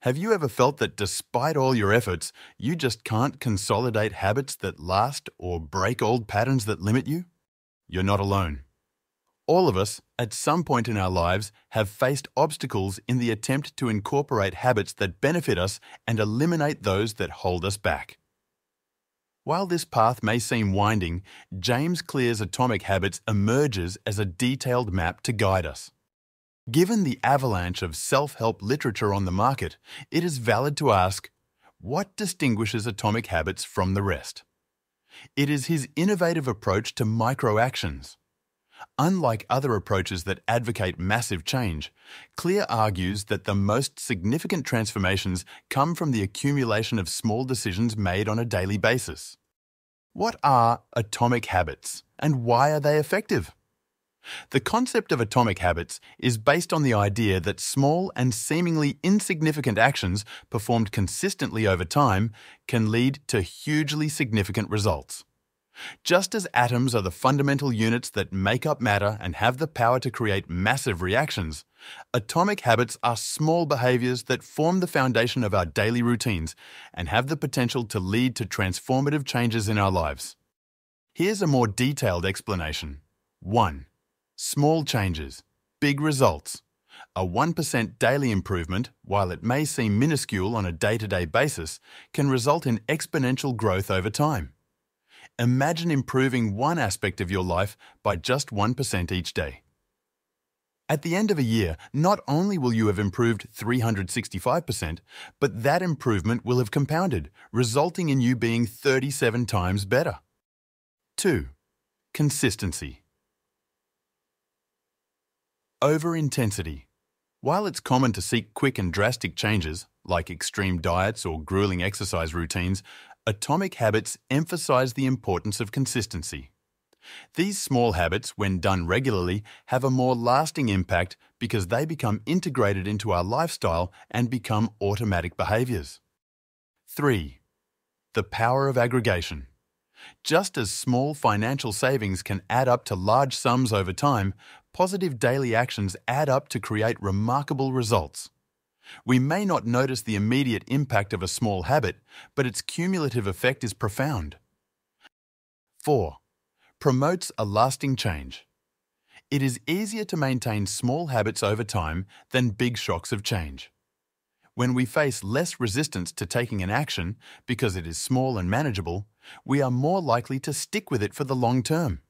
Have you ever felt that despite all your efforts, you just can't consolidate habits that last or break old patterns that limit you? You're not alone. All of us, at some point in our lives, have faced obstacles in the attempt to incorporate habits that benefit us and eliminate those that hold us back. While this path may seem winding, James Clear's Atomic Habits emerges as a detailed map to guide us. Given the avalanche of self-help literature on the market, it is valid to ask, what distinguishes Atomic Habits from the rest? It is his innovative approach to micro-actions. Unlike other approaches that advocate massive change, Clear argues that the most significant transformations come from the accumulation of small decisions made on a daily basis. What are atomic habits, and why are they effective? The concept of atomic habits is based on the idea that small and seemingly insignificant actions performed consistently over time can lead to hugely significant results. Just as atoms are the fundamental units that make up matter and have the power to create massive reactions, atomic habits are small behaviors that form the foundation of our daily routines and have the potential to lead to transformative changes in our lives. Here's a more detailed explanation. 1. Small changes, big results. A 1% daily improvement, while it may seem minuscule on a day-to-day basis, can result in exponential growth over time. Imagine improving one aspect of your life by just 1% each day. At the end of a year, not only will you have improved 365%, but that improvement will have compounded, resulting in you being 37 times better. 2. Consistency. Over-intensity. While it's common to seek quick and drastic changes, like extreme diets or grueling exercise routines, Atomic Habits emphasize the importance of consistency. These small habits, when done regularly, have a more lasting impact because they become integrated into our lifestyle and become automatic behaviors. 3. The power of aggregation. Just as small financial savings can add up to large sums over time, positive daily actions add up to create remarkable results. We may not notice the immediate impact of a small habit, but its cumulative effect is profound. 4. Promotes a lasting change. It is easier to maintain small habits over time than big shocks of change. When we face less resistance to taking an action because it is small and manageable, we are more likely to stick with it for the long term.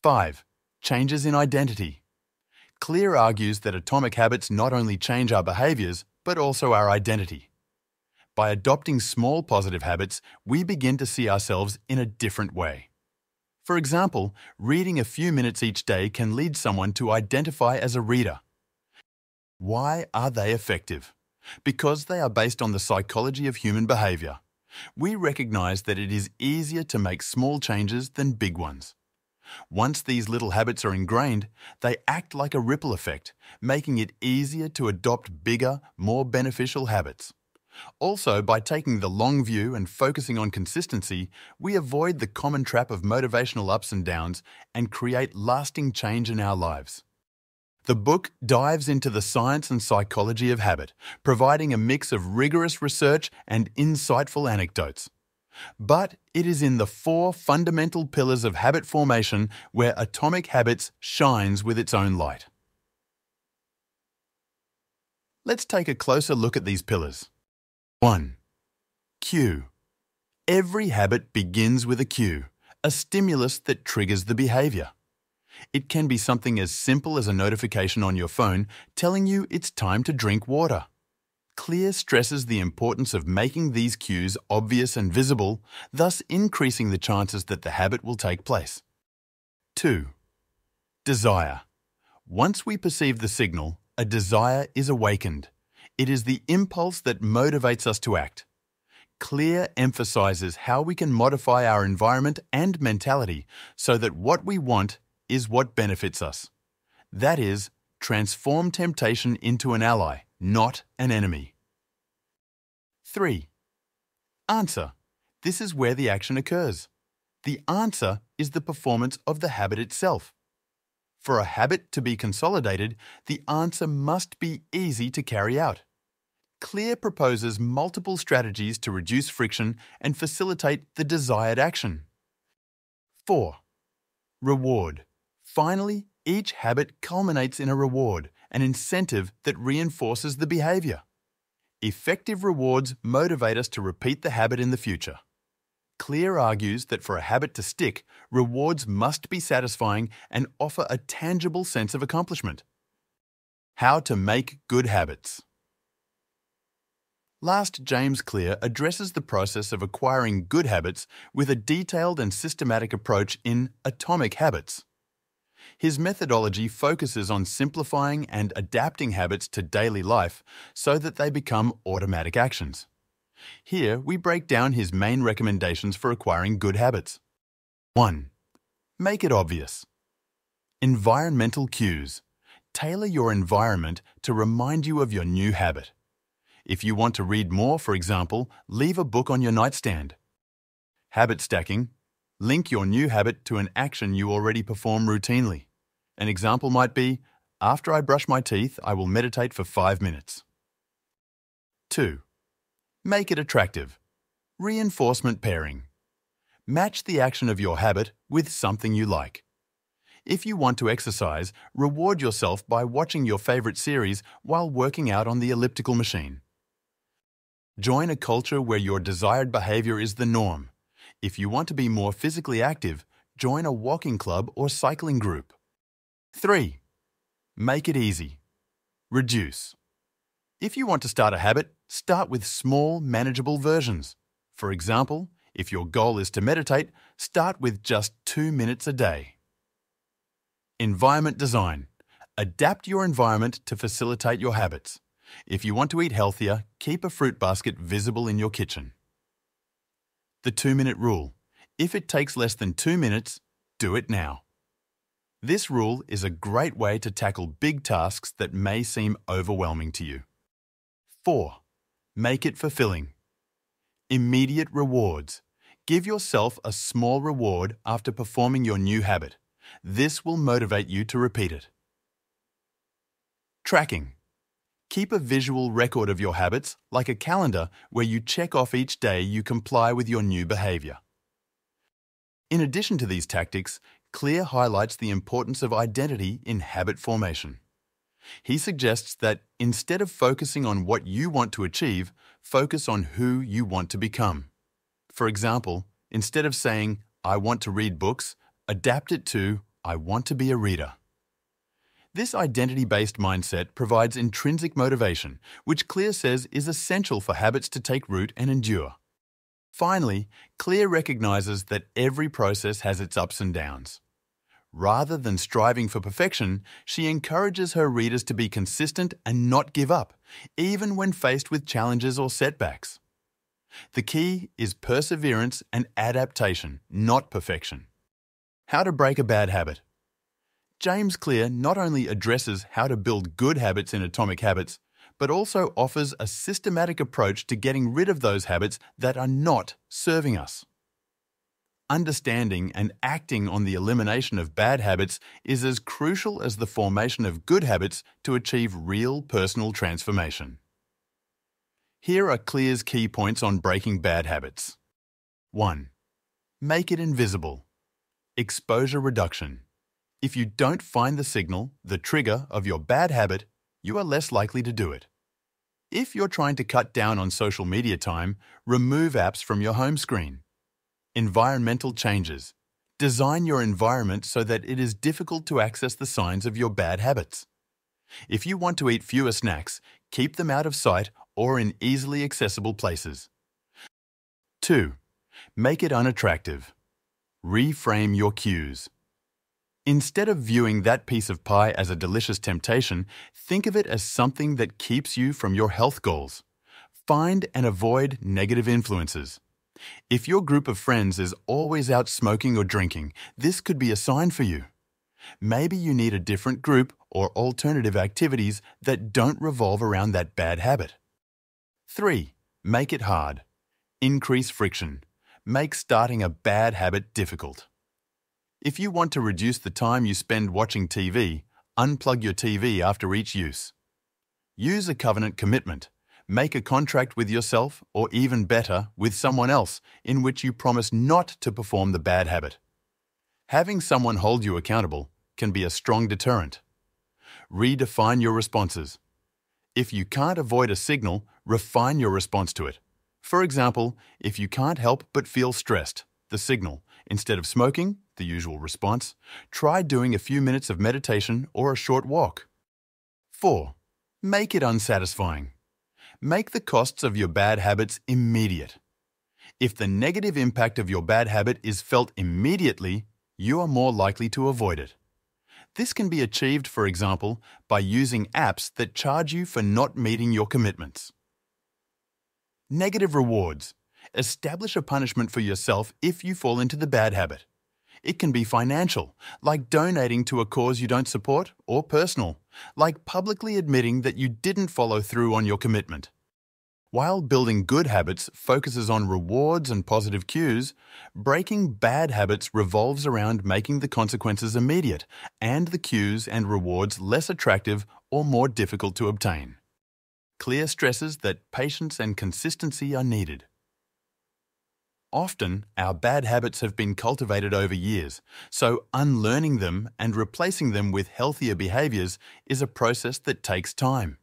5. Changes in identity. Clear argues that atomic habits not only change our behaviors, but also our identity. By adopting small positive habits, we begin to see ourselves in a different way. For example, reading a few minutes each day can lead someone to identify as a reader. Why are they effective? Because they are based on the psychology of human behavior. We recognize that it is easier to make small changes than big ones. Once these little habits are ingrained, they act like a ripple effect, making it easier to adopt bigger, more beneficial habits. Also, by taking the long view and focusing on consistency, we avoid the common trap of motivational ups and downs and create lasting change in our lives. The book dives into the science and psychology of habit, providing a mix of rigorous research and insightful anecdotes. But it is in the 4 fundamental pillars of habit formation where Atomic Habits shines with its own light. Let's take a closer look at these pillars. 1. Cue. Every habit begins with a cue, a stimulus that triggers the behavior. It can be something as simple as a notification on your phone telling you it's time to drink water. Clear stresses the importance of making these cues obvious and visible, thus increasing the chances that the habit will take place. 2. Desire. Once we perceive the signal, a desire is awakened. It is the impulse that motivates us to act. Clear emphasizes how we can modify our environment and mentality so that what we want is what benefits us. That is, transform temptation into an ally, not an enemy. 3. Answer. This is where the action occurs. The answer is the performance of the habit itself. For a habit to be consolidated, the answer must be easy to carry out. Clear proposes multiple strategies to reduce friction and facilitate the desired action. 4. Reward. Finally, each habit culminates in a reward, an incentive that reinforces the behavior. Effective rewards motivate us to repeat the habit in the future. Clear argues that for a habit to stick, rewards must be satisfying and offer a tangible sense of accomplishment. How to make good habits. Last, James Clear addresses the process of acquiring good habits with a detailed and systematic approach in Atomic Habits. His methodology focuses on simplifying and adapting habits to daily life so that they become automatic actions. Here, we break down his main recommendations for acquiring good habits. 1. Make it obvious. Environmental cues. Tailor your environment to remind you of your new habit. If you want to read more, for example, leave a book on your nightstand. Habit stacking. Link your new habit to an action you already perform routinely. An example might be, after I brush my teeth, I will meditate for 5 minutes. 2. Make it attractive. Reinforcement pairing. Match the action of your habit with something you like. If you want to exercise, reward yourself by watching your favorite series while working out on the elliptical machine. Join a culture where your desired behavior is the norm. If you want to be more physically active, join a walking club or cycling group. 3. Make it easy. Reduce. If you want to start a habit, start with small, manageable versions. For example, if your goal is to meditate, start with just 2 minutes a day. Environment design. Adapt your environment to facilitate your habits. If you want to eat healthier, keep a fruit basket visible in your kitchen. The 2-minute rule. If it takes less than 2 minutes, do it now. This rule is a great way to tackle big tasks that may seem overwhelming to you. 4. Make it fulfilling. Immediate rewards. Give yourself a small reward after performing your new habit. This will motivate you to repeat it. Tracking. Keep a visual record of your habits, like a calendar where you check off each day you comply with your new behavior. In addition to these tactics, Clear highlights the importance of identity in habit formation. He suggests that instead of focusing on what you want to achieve, focus on who you want to become. For example, instead of saying, "I want to read books," adapt it to, "I want to be a reader." This identity-based mindset provides intrinsic motivation, which Clear says is essential for habits to take root and endure. Finally, Clear recognizes that every process has its ups and downs. Rather than striving for perfection, she encourages her readers to be consistent and not give up, even when faced with challenges or setbacks. The key is perseverance and adaptation, not perfection. How to break a bad habit. James Clear not only addresses how to build good habits in Atomic Habits, but also offers a systematic approach to getting rid of those habits that are not serving us. Understanding and acting on the elimination of bad habits is as crucial as the formation of good habits to achieve real personal transformation. Here are Clear's key points on breaking bad habits. 1. Make it invisible. Exposure reduction. If you don't find the signal, the trigger of your bad habit, you are less likely to do it. If you're trying to cut down on social media time, remove apps from your home screen. Environmental changes. Design your environment so that it is difficult to access the signs of your bad habits. If you want to eat fewer snacks, keep them out of sight or in easily accessible places. 2. Make it unattractive. Reframe your cues. Instead of viewing that piece of pie as a delicious temptation, think of it as something that keeps you from your health goals. Find and avoid negative influences. If your group of friends is always out smoking or drinking, this could be a sign for you. Maybe you need a different group or alternative activities that don't revolve around that bad habit. 3. Make it hard. Increase friction. Make starting a bad habit difficult. If you want to reduce the time you spend watching TV, unplug your TV after each use. Use a covenant commitment. Make a contract with yourself, or even better, with someone else, in which you promise not to perform the bad habit. Having someone hold you accountable can be a strong deterrent. Redefine your responses. If you can't avoid a signal, refine your response to it. For example, if you can't help but feel stressed, the signal, instead of smoking, the usual response, try doing a few minutes of meditation or a short walk. 4. Make it unsatisfying. Make the costs of your bad habits immediate. If the negative impact of your bad habit is felt immediately, you are more likely to avoid it. This can be achieved, for example, by using apps that charge you for not meeting your commitments. Negative rewards. Establish a punishment for yourself if you fall into the bad habit. It can be financial, like donating to a cause you don't support, or personal, like publicly admitting that you didn't follow through on your commitment. While building good habits focuses on rewards and positive cues, breaking bad habits revolves around making the consequences immediate and the cues and rewards less attractive or more difficult to obtain. Clear stresses that patience and consistency are needed. Often, our bad habits have been cultivated over years, so unlearning them and replacing them with healthier behaviours is a process that takes time.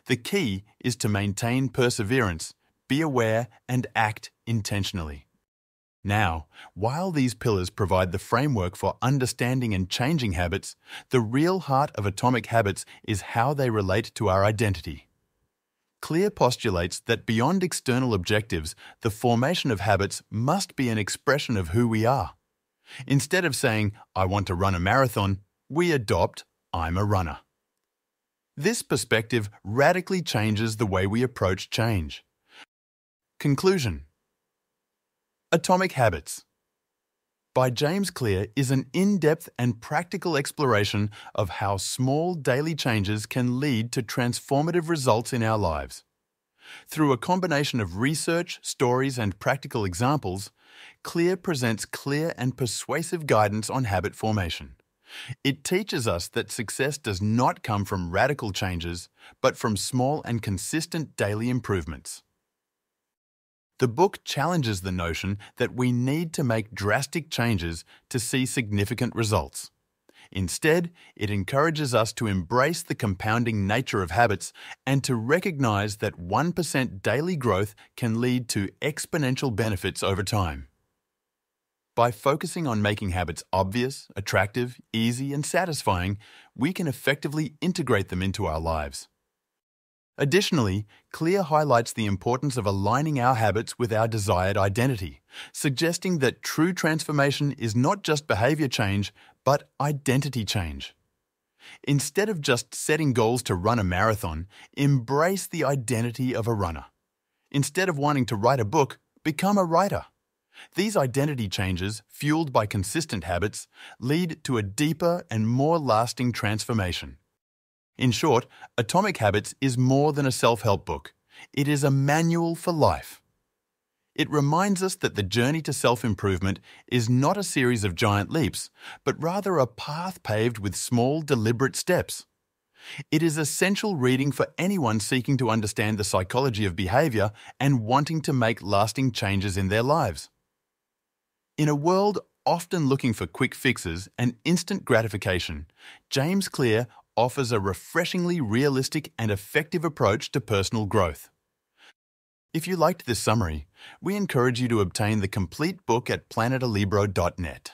The key is to maintain perseverance, be aware, and act intentionally. Now, while these pillars provide the framework for understanding and changing habits, the real heart of Atomic Habits is how they relate to our identity. Clear postulates that beyond external objectives, the formation of habits must be an expression of who we are. Instead of saying, "I want to run a marathon," we adopt, "I'm a runner." This perspective radically changes the way we approach change. Conclusion. Atomic Habits by James Clear is an in-depth and practical exploration of how small daily changes can lead to transformative results in our lives. Through a combination of research, stories, and practical examples, Clear presents clear and persuasive guidance on habit formation. It teaches us that success does not come from radical changes, but from small and consistent daily improvements. The book challenges the notion that we need to make drastic changes to see significant results. Instead, it encourages us to embrace the compounding nature of habits and to recognize that 1% daily growth can lead to exponential benefits over time. By focusing on making habits obvious, attractive, easy, and satisfying, we can effectively integrate them into our lives. Additionally, Clear highlights the importance of aligning our habits with our desired identity, suggesting that true transformation is not just behavior change, but identity change. Instead of just setting goals to run a marathon, embrace the identity of a runner. Instead of wanting to write a book, become a writer. These identity changes, fueled by consistent habits, lead to a deeper and more lasting transformation. In short, Atomic Habits is more than a self-help book. It is a manual for life. It reminds us that the journey to self-improvement is not a series of giant leaps, but rather a path paved with small, deliberate steps. It is essential reading for anyone seeking to understand the psychology of behavior and wanting to make lasting changes in their lives. In a world often looking for quick fixes and instant gratification, James Clear offers a refreshingly realistic and effective approach to personal growth. If you liked this summary, we encourage you to obtain the complete book at planetalibro.net.